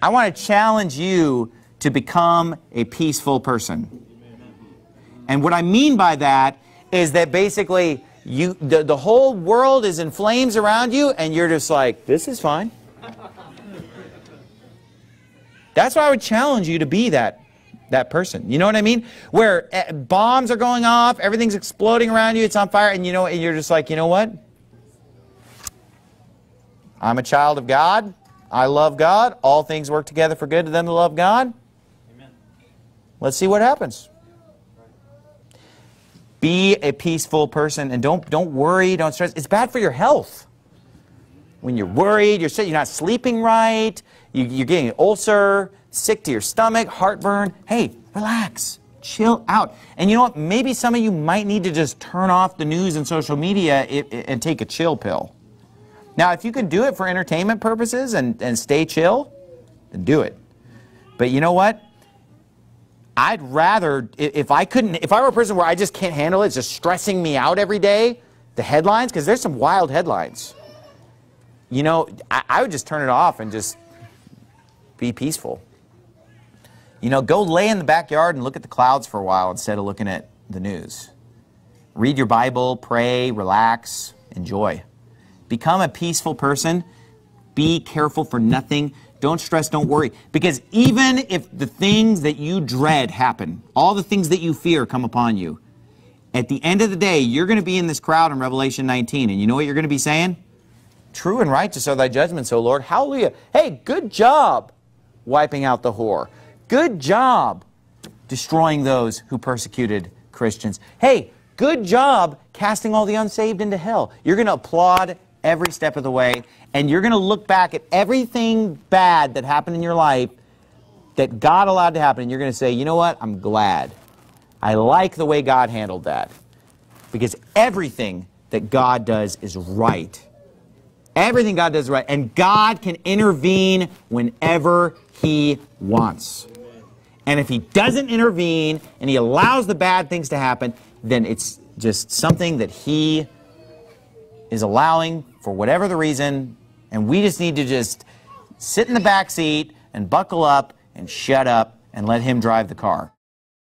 I want to challenge you to become a peaceful person. And what I mean by that is that basically the whole world is in flames around you and you're just like, this is fine. That's why I would challenge you to be that person. You know what I mean? Where bombs are going off, everything's exploding around you, it's on fire, and you know, and you're just like, you know what? I'm a child of God. I love God. All things work together for good to them that love God. Amen. Let's see what happens. Be a peaceful person and don't worry, don't stress. It's bad for your health. When you're worried, you're not sleeping right, you're getting an ulcer, sick to your stomach, heartburn. Hey, relax, chill out. And you know what? Maybe some of you might need to just turn off the news and social media and take a chill pill. Now, if you can do it for entertainment purposes and stay chill, then do it. But you know what? I'd rather, if I were a person where I just can't handle it, it's just stressing me out every day, the headlines, because there's some wild headlines. You know, I would just turn it off and just be peaceful. You know, go lay in the backyard and look at the clouds for a while instead of looking at the news. Read your Bible, pray, relax, enjoy. Become a peaceful person. Be careful for nothing. Don't stress, don't worry. Because even if the things that you dread happen, all the things that you fear come upon you, at the end of the day, you're going to be in this crowd in Revelation 19, and you know what you're going to be saying? True and righteous are thy judgments, O Lord. Hallelujah. Hey, good job wiping out the whore. Good job destroying those who persecuted Christians. Hey, good job casting all the unsaved into hell. You're going to applaud every step of the way, and you're going to look back at everything bad that happened in your life that God allowed to happen, and you're going to say, you know what? I'm glad. I like the way God handled that. Because everything that God does is right. Everything God does is right. And God can intervene whenever He wants. And if He doesn't intervene and He allows the bad things to happen, then it's just something that He is allowing for whatever the reason, and we just need to just sit in the back seat and buckle up and shut up and let Him drive the car.